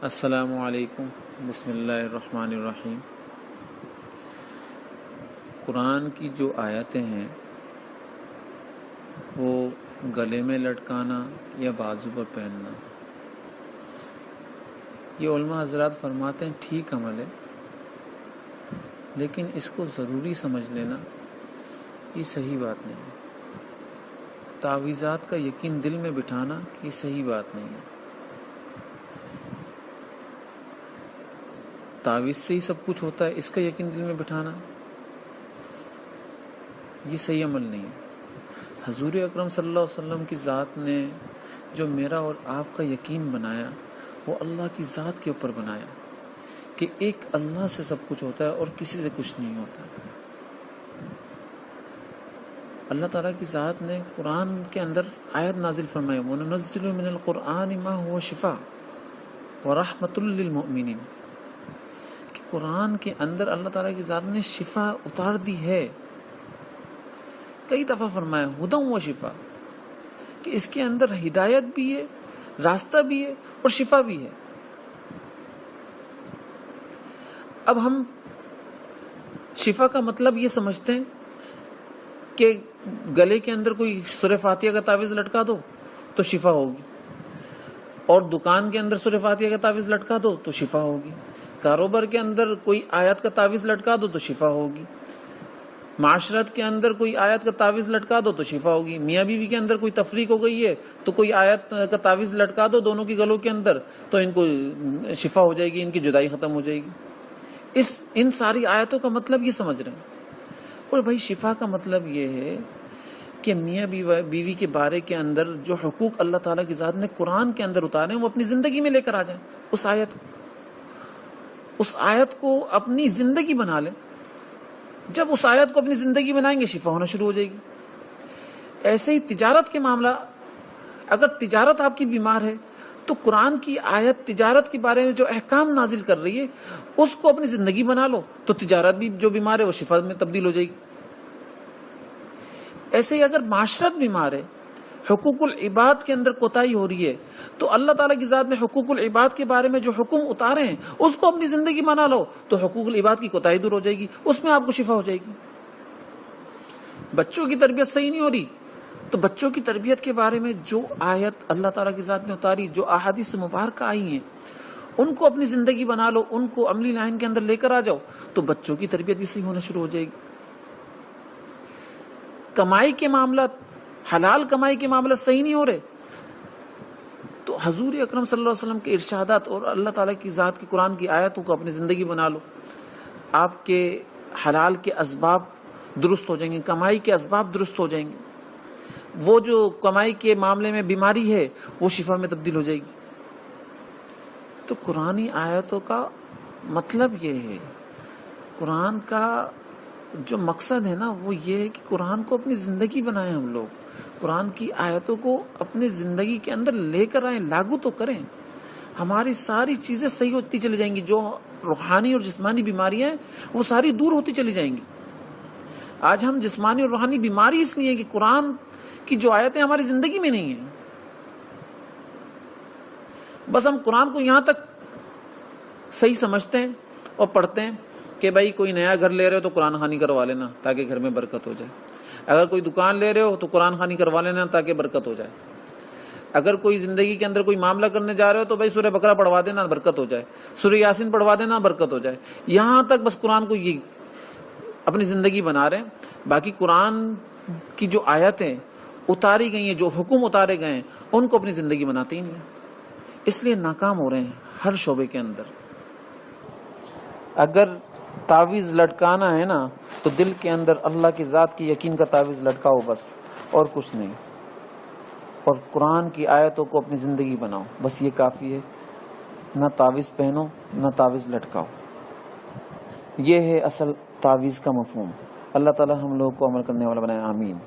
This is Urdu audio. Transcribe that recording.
السلام علیکم، بسم اللہ الرحمن الرحیم۔ قرآن کی جو آیتیں ہیں وہ گلے میں لٹکانا یا بازو پر پہننا، یہ علماء حضرات فرماتے ہیں ٹھیک عمل ہے، لیکن اس کو ضروری سمجھ لینا یہ صحیح بات نہیں ہے۔ تعویذات کا یقین دل میں بٹھانا یہ صحیح بات نہیں ہے۔ تعویذ سے ہی سب کچھ ہوتا ہے، اس کا یقین دل میں بٹھانا یہ صحیح عمل نہیں ہے۔ حضور اکرم صلی اللہ علیہ وسلم کی ذات نے جو میرا اور آپ کا یقین بنایا وہ اللہ کی ذات کے اوپر بنایا کہ ایک اللہ سے سب کچھ ہوتا ہے اور کسی سے کچھ نہیں ہوتا۔ اللہ تعالیٰ کی ذات نے قرآن کے اندر آیت نازل فرمائی، وَنُنَزِّلُ مِنَ الْقُرْآنِ مَا هُوَ شِفَاءٌ وَرَحْمَةٌ لِّلْمُؤْمِنِينَ کہ قرآن کے اندر اللہ تعالیٰ کی ذات نے شفا اتار دی ہے۔ کئی دفعہ فرمایا ہدی و شفا کہ اس کے اندر ہدایت بھی ہے، راستہ بھی ہے اور شفا بھی ہے۔ اب ہم شفا کا مطلب یہ سمجھتے ہیں کہ گلے کے اندر کوئی سورہ فاتحہ کا تعویذ لٹکا دو تو شفا ہوگی، اور دکان کے اندر سورہ فاتحہ کا تعویذ لٹکا دو تو شفا ہوگی، کاروبار کے اندر کوئی آیت کا تعویذ لٹکا دو تو شفا ہوگی، معاشرت کے اندر کوئی آیت کا تعویذ لٹکا دو تو شفا ہوگی، میاں بیوی کے اندر کوئی تفریق ہو گئی ہے تو کوئی آیت کا تعویذ لٹکا دو دونوں کی گلوں کے اندر تو ان کو شفا ہو جائے گی، ان کی جدائی ختم ہو جائے گی۔ ان ساری آیتوں کا مطلب یہ سمجھ رہے ہیں۔ اور بھائی شفا کا مطلب یہ ہے کہ میاں بیوی کے بارے کے اندر جو حقوق اللہ تعالیٰ کی ذات نے قرآن کے اندر اتارے ہیں وہ اپنی زندگی میں لے کر آ جائیں، اس آیت کو اپنی زندگی بنا لیں۔ جب اس آیت کو اپنی زندگی بنائیں گے شفا ہونا شروع ہو جائے گی۔ ایسے ہی تجارت کے معاملہ، اگر تجارت آپ کی بیمار ہے تو قرآن کی آیت تجارت کے بارے میں جو احکام نازل کر رہی ہے اس کو اپنی زندگی بنا لو تو تجارت بھی جو بیمار ہے وہ شفا میں تبدیل ہو جائے گی۔ ایسے ہی اگر معاشرت بیمار ہے، حقوق العباد کے اندر کوتاہی ہو رہی ہے تو اللہ تعالیٰ کی ذات نے حقوق العباد کے بارے میں جو حکم اتارے ہیں اس کو اپنی زندگی بنا لو تو حقوق العباد کی کوتاہی دور ہو جائے گی، اس میں آپ کو شفا ہو جائے گی۔ بچوں کی تربیت صحیح نہیں ہو رہی تو بچوں کی تربیت کے بارے میں جو آیت اللہ تعالیٰ کی ذات نے اتاری، جو احادیث مبارکہ آئی ہیں ان کو اپنی زندگی بنا لو، ان کو عملی لائن کے اندر لے کر آ جاؤ تو بچوں کی تربیت بھی صحیح ہونا شروع ہو جائے گی۔ کمائی کے معاملات، حلال کمائی کے معاملات صحیح نہیں ہو رہے تو حضور اکرم صلی اللہ علیہ وسلم کے ارشادات اور اللہ تعالیٰ کی ذات کی قرآن کی آیتوں کو اپنی زندگی بنا لو، آپ کے حلال کے اسباب درست ہو جائیں گے، کمائی کے اسباب درست ہو جائیں گے، وہ جو کمائی کے معاملے میں بیماری ہے وہ شفا میں تبدیل ہو جائے گی۔ تو قرآنی آیتوں کا مطلب یہ ہے، قرآن کا جو مقصد ہے نا وہ یہ ہے کہ قرآن کو اپنی زندگی بنائیں، ہم لوگ قرآن کی آیتوں کو اپنی زندگی کے اندر لے کر آئیں، لاگو تو کریں، ہماری ساری چیزیں صحیح ہوتی چلی جائیں گی، جو روحانی اور جسمانی بیماریاں ہیں وہ ساری دور ہوتی چلی جائیں گی۔ آج ہم جسمانی اور روحانی بیماری اس لیے کہ قرآن کی جو آیتیں ہماری زندگی میں نہیں ہیں۔ بس ہم قرآن کو یہاں تک صحیح سمجھتے ہیں اور پڑھتے ہیں کہ بھائی کوئی نیا گھر لے رہے ہو تو قرآن خوانی کروا لینا تاکہ گھر میں برکت ہو جائے، اگر کوئی دکان لے رہے ہو تو قرآن خوانی کروا لینا تاکہ برکت ہو جائے، اگر کوئی زندگی کے اندر کوئی معاملہ کرنے جا رہے ہو تو بھائی سورہ بقرہ پڑھوا دینا برکت ہو جائے، سورہ یاسین پڑھوا دینا برکت ہو جائے۔ یہاں تک بس قرآن کو یہ اپنی زندگی بنا رہے ہیں، باقی قرآن کی جو آیتیں اتاری گئی ہیں، جو حکم اتارے گئے ہیں ان کو اپنی زندگی بناتے ہی نہیں، اس لیے ناکام ہو رہے ہیں ہر شعبے کے اندر۔ اگر تعویذ لٹکانا ہے نا تو دل کے اندر اللہ کی ذات کی یقین کا تعویذ لٹکاؤ بس، اور کچھ نہیں، اور قرآن کی آیتوں کو اپنی زندگی بناؤ، بس یہ کافی ہے۔ نہ تعویذ پہنو نہ تعویذ لٹکاؤ، یہ ہے اصل تعویذ کا مفہوم۔ اللہ تعالی ہم لوگوں کو عمل کرنے والا بنائے، آمین۔